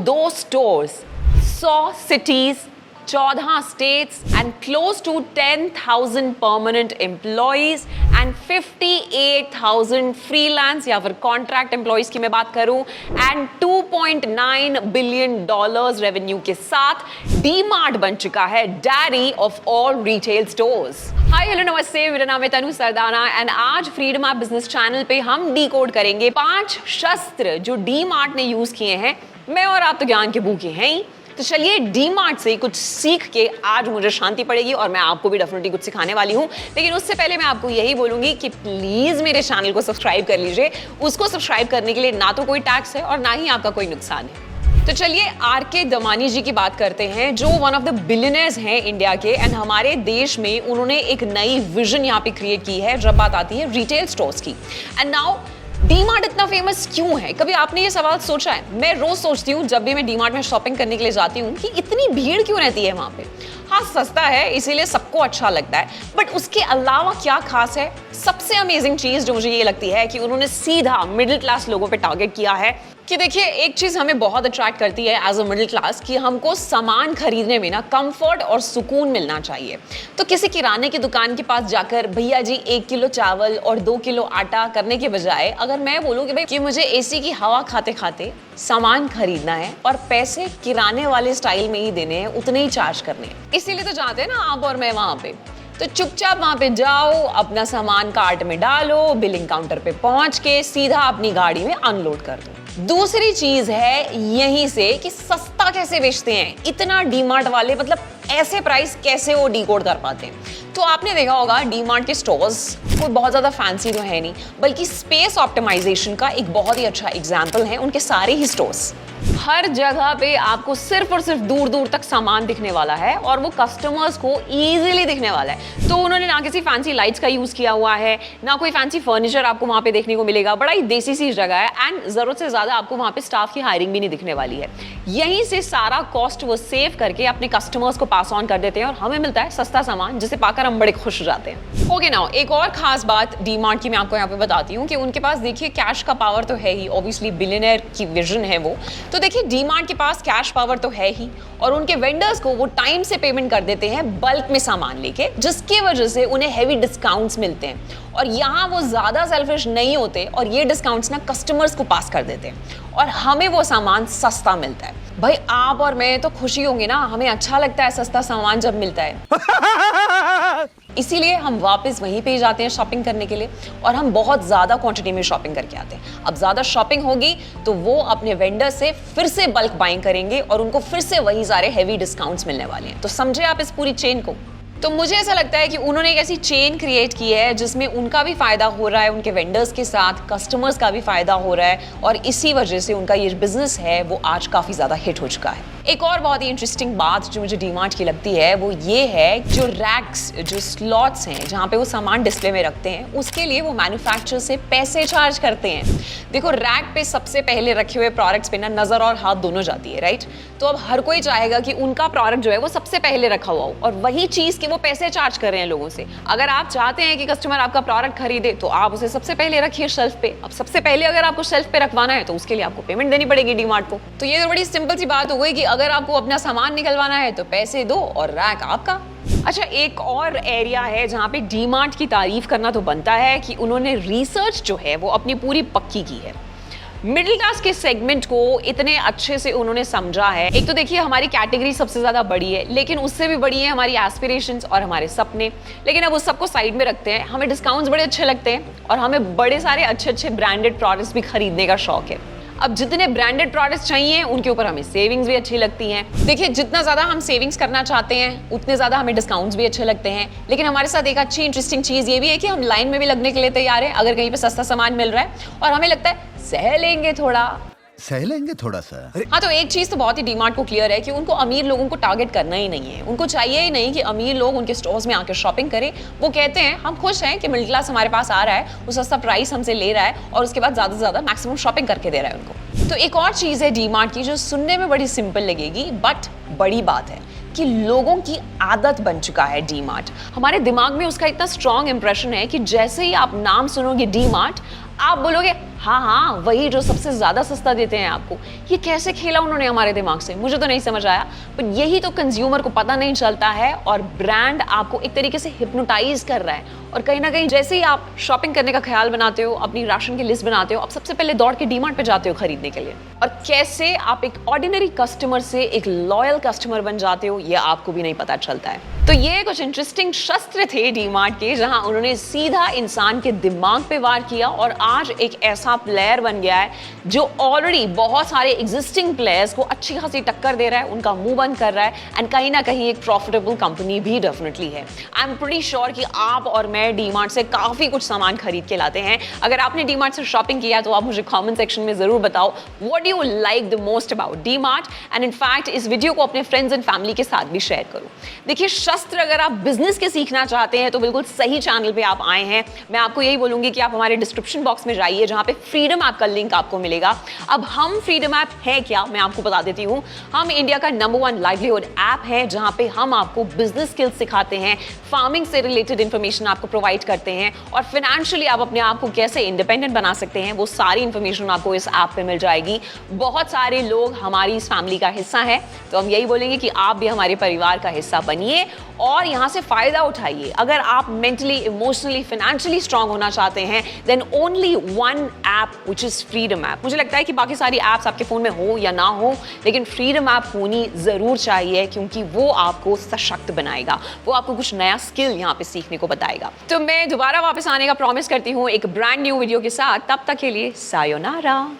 102 stores, 100 cities, 14 states and close to 10,000 permanent employees and 58,000 freelance या फिर contract employees की मैं बात करूं and 2.9 billion dollars revenue के साथ DMart बन चुका है daddy of all retail stores। Hi hello नमस्ते, मेरा नाम है तनु सरदाना एंड आज फ्रीडम ऐप बिजनेस चैनल पे हम डीकोड करेंगे 5 शस्त्र जो डीमार्ट ने यूज किए हैं। मैं और आप तो ज्ञान के भूखे हैं ही, तो चलिए डीमार्ट से कुछ सीख के आज मुझे शांति पड़ेगी और मैं आपको भी डेफिनेटली कुछ सिखाने वाली हूँ। लेकिन उससे पहले मैं आपको यही बोलूंगी कि प्लीज मेरे चैनल को सब्सक्राइब कर लीजिए। उसको सब्सक्राइब करने के लिए ना तो कोई टैक्स है और ना ही आपका कोई नुकसान है। तो चलिए आर.के. दमानी जी की बात करते हैं, जो वन ऑफ द बिलियनर्स हैं इंडिया के एंड हमारे देश में उन्होंने एक नई विजन यहाँ पे क्रिएट की है जब बात आती है रिटेल स्टोर्स की। एंड नाउ डीमार्ट इतना फेमस क्यों है? कभी आपने ये सवाल सोचा है? मैं रोज सोचती हूँ जब भी मैं डीमार्ट में शॉपिंग करने के लिए जाती हूँ कि इतनी भीड़ क्यों रहती है वहाँ पे। हाँ, सस्ता है इसीलिए सबको अच्छा लगता है, बट उसके अलावा क्या खास है? सबसे अमेजिंग चीज जो मुझे ये लगती है कि उन्होंने सीधा मिडिल क्लास लोगों पे टारगेट किया है। कि देखिए, एक चीज हमें बहुत अट्रैक्ट करती है एज अ मिडिल क्लास कि हमको सामान खरीदने में ना कंफर्ट और सुकून मिलना चाहिए। तो किसी किराने की दुकान के पास जाकर भैया जी 1 किलो चावल और 2 किलो आटा करने के बजाय अगर मैं बोलूँ कि भाई कि मुझे एसी की हवा खाते खाते सामान खरीदना है और पैसे किराने वाले स्टाइल में ही देने हैं, उतने ही चार्ज करने हैं, इसीलिए तो जाते हैं ना आप और मैं वहां पे। तो चुपचाप वहां पे जाओ, अपना सामान कार्ट में डालो, बिलिंग काउंटर पे पहुंच के सीधा अपनी गाड़ी में अनलोड कर दो। दूसरी चीज है यहीं से कि सस्ता कैसे बेचते हैं इतना डीमार्ट वाले, मतलब ऐसे प्राइस कैसे वो डीकोड कर पाते हैं। तो आपने देखा होगा डीमार्ट के स्टोर्स कोई बहुत ज्यादा फैंसी तो है नहीं, बल्कि स्पेस ऑप्टिमाइजेशन का एक बहुत ही अच्छा एग्जांपल है उनके सारे ही स्टोर्स। हर जगह पे आपको सिर्फ और सिर्फ दूर दूर तक सामान दिखने वाला है और वो कस्टमर्स को इजीली दिखने वाला है। तो उन्होंने ना किसी फैंसी लाइट्स का यूज किया हुआ है, ना कोई फैंसी फर्नीचर आपको वहां पे देखने को मिलेगा। बड़ा ही देसी सी जगह है एंड जरूरत से ज्यादा आपको वहां पे स्टाफ की हायरिंग भी नहीं दिखने वाली है। यहीं से सारा कॉस्ट वो सेव करके अपने कस्टमर्स को पास ऑन कर देते हैं और हमें मिलता है सस्ता सामान, जिसे पाकर हम बड़े खुश हो जाते हैं। ओके, नाउ एक और खास बात डीमार्ट की मैं आपको यहाँ पे बताती हूँ कि उनके पास देखिए कैश का पावर तो है ही, ऑब्वियसली बिलियनर की विजन है वो। तो देखिए डीमार्ट के पास कैश पावर तो है ही और उनके वेंडर्स को वो टाइम से पेमेंट कर देते हैं बल्क में सामान लेके, जिसकी वजह से उन्हें हेवी डिस्काउंट्स मिलते हैं और यहाँ वो ज्यादा सेल्फिश नहीं होते और ये डिस्काउंट्स ना कस्टमर्स को पास कर देते हैं और हमें वो सामान सस्ता मिलता है। भाई आप और मैं तो खुशी होंगे ना, हमें अच्छा लगता है सस्ता सामान जब मिलता है। इसीलिए हम वापस वहीं पे ही जाते हैं शॉपिंग करने के लिए और हम बहुत ज्यादा क्वांटिटी में शॉपिंग करके आते हैं। अब ज्यादा शॉपिंग होगी तो वो अपने वेंडर से फिर से बल्क बाइंग करेंगे और उनको फिर से वही सारे हेवी डिस्काउंट्स मिलने वाले हैं। तो समझे आप इस पूरी चेन को। तो मुझे ऐसा लगता है कि उन्होंने एक ऐसी चेन क्रिएट की है जिसमें उनका भी फायदा हो रहा है, उनके वेंडर्स के साथ कस्टमर्स का भी फायदा हो रहा है और इसी वजह से उनका ये बिजनेस है वो आज काफी ज्यादा हिट हो चुका है। एक और बहुत ही इंटरेस्टिंग बात जो मुझे डीमार्ट की लगती है वो ये है, जो रैक्स, जो स्लॉट्स हैं जहाँ पे वो सामान डिस्प्ले में रखते हैं, उसके लिए वो मैन्युफैक्चरर से पैसे चार्ज करते हैं। देखो, रैक पे सबसे पहले रखे हुए प्रोडक्ट्स पे ना नजर और हाथ दोनों जाती है, राइट? तो अब हर कोई चाहेगा कि उनका प्रोडक्ट जो है वो सबसे पहले रखा हुआ हो और वही चीज के वो पैसे चार्ज कर रहे हैं लोगों से। अगर आप चाहते हैं कि कस्टमर आपका प्रोडक्ट खरीदे तो आप उसे सबसे पहले रखिए शेल्फ पे। अब सबसे पहले अगर आपको शेल्फ पे रखवाना है तो उसके लिए आपको पेमेंट देनी पड़ेगी डीमार्ट को। तो ये तो बड़ी सिंपल सी बात हो गई कि अगर आपको अपना सामान निकलवाना है तो पैसे दो और रैक आपका। अच्छा, एक और एरिया है जहाँ पे डीमार्ट की तारीफ करना तो बनता है कि उन्होंने रिसर्च जो है वो अपनी पूरी पक्की की है। मिडिल क्लास के सेगमेंट को इतने अच्छे से उन्होंने समझा है। एक तो देखिए हमारी कैटेगरी सबसे ज्यादा बड़ी है, लेकिन उससे भी बड़ी है हमारी एस्पिरेशंस और हमारे सपने। लेकिन अब उस सबको साइड में रखते हैं, हमें डिस्काउंट्स बड़े अच्छे लगते हैं और हमें बड़े सारे अच्छे अच्छे ब्रांडेड प्रोडक्ट्स भी खरीदने का शौक है। अब जितने ब्रांडेड प्रोडक्ट्स चाहिए उनके ऊपर हमें सेविंग्स भी अच्छी लगती हैं। देखिए, जितना ज्यादा हम सेविंग्स करना चाहते हैं उतने ज्यादा हमें डिस्काउंट्स भी अच्छे लगते हैं। लेकिन हमारे साथ एक अच्छी इंटरेस्टिंग चीज ये भी है कि हम लाइन में भी लगने के लिए तैयार हैं अगर कहीं पे सस्ता सामान मिल रहा है और हमें लगता है सह लेंगे थोड़ा सा। हाँ, तो एक चीज तो बहुत ही डीमार्ट को क्लियर है कि उनको अमीर लोगों को टारगेट करना ही नहीं है। उनको चाहिए ही नहीं कि अमीर लोग उनके स्टोर्स में आकर शॉपिंग करें। वो कहते हैं हम खुश हैं कि मिडिल क्लास हमारे पास आ रहा है, वो सस्ता प्राइस हमसे ले रहा है और उसके बाद ज्यादा से ज्यादा मैक्सिमम शॉपिंग करके दे रहा है उनको। तो एक और चीज है डीमार्ट की जो सुनने में बड़ी सिंपल लगेगी बट बड़ी बात है कि लोगों की आदत बन चुका है डीमार्ट। हमारे दिमाग में उसका इतना स्ट्रॉन्ग इंप्रेशन है कि जैसे ही आप नाम सुनोगे डीमार्ट आप बोलोगे हाँ हाँ, वही जो सबसे ज्यादा सस्ता देते हैं आपको। ये कैसे खेला उन्होंने हमारे दिमाग से, मुझे तो नहीं समझ आया। पर यही तो कंज्यूमर को पता नहीं चलता है, और ब्रांड आपको एक तरीके से हिप्नोटाइज कर रहा है। और कहीं ना कहीं जैसे ही आप शॉपिंग करने का ख्याल बनाते हो, अपनी राशन की लिस्ट बनाते हो, आप सबसे पहले दौड़ के डीमार्ट पे जाते हो खरीदने के लिए। और कैसे आप एक ऑर्डिनरी कस्टमर से एक लॉयल कस्टमर बन जाते हो, ये आपको भी नहीं पता चलता है। तो ये कुछ इंटरेस्टिंग शस्त्र थे डीमार्ट के, जहां उन्होंने सीधा इंसान के दिमाग पे वार किया, और आज एक ऐसा प्लेयर बन गया है जो ऑलरेडी बहुत सारे एग्जिस्टिंग प्लेयर्स को अच्छी खासी टक्कर दे रहा है, उनका मुंह बंद कर रहा है, एंड कहीं ना कहीं एक प्रॉफिटेबल कंपनी भी डेफिनेटली है। आई एम प्रीटी श्योर कि आप और मैं डीमार्ट से काफी कुछ सामान खरीद के लाते हैं। अगर आपने डीमार्ट से शॉपिंग किया तो आप मुझे कमेंट सेक्शन में जरूर बताओ what do you like the most about DMart, and in fact इस वीडियो को अपने फ्रेंड्स एंड फैमिली के साथ भी शेयर करो। देखिए, शस्त्र अगर आप बिजनेस के सीखना चाहते हैं तो बिल्कुल सही चैनल पे आप आए हैं। मैं आपको यही बोलूंगी कि आप हमारे डिस्क्रिप्शन बॉक्स में जाइए, जहां पे फ्रीडम ऐप का लिंक आपको मिलेगा। अब हम फ्रीडम ऐप है क्या, मैं आपको बता देती हूं। हम इंडिया का नंबर 1 लाइवलीहुड ऐप है, जहां पे हम आपको बिजनेस स्किल्स सिखाते हैं, फार्मिंग से रिलेटेड इंफॉर्मेशन आपको प्रोवाइड करते हैं, और फाइनेंशियली आप अपने आप को कैसे इंडिपेंडेंट बना सकते हैं, वो सारी इंफॉर्मेशन आपको इस ऐप पे मिल जाएगी। बहुत सारे लोग हमारी इस फैमिली का हिस्सा है, तो हम यही बोलेंगे कि आप भी हमारे परिवार का हिस्सा बनिए और यहाँ से फायदा उठाइए। अगर आप मेंटली, इमोशनली, फाइनेंशियली स्ट्रांग होना चाहते हैं, then only one app which is freedom app. मुझे लगता है कि बाकी सारी ऐप्स आपके फोन में हो या ना हो, लेकिन फ्रीडम ऐप होनी जरूर चाहिए, क्योंकि वो आपको सशक्त बनाएगा, वो आपको कुछ नया स्किल यहाँ पे सीखने को बताएगा। तो मैं दोबारा वापस आने का प्रॉमिस करती हूँ एक ब्रांड न्यू वीडियो के साथ। तब तक के लिए सायोनारा।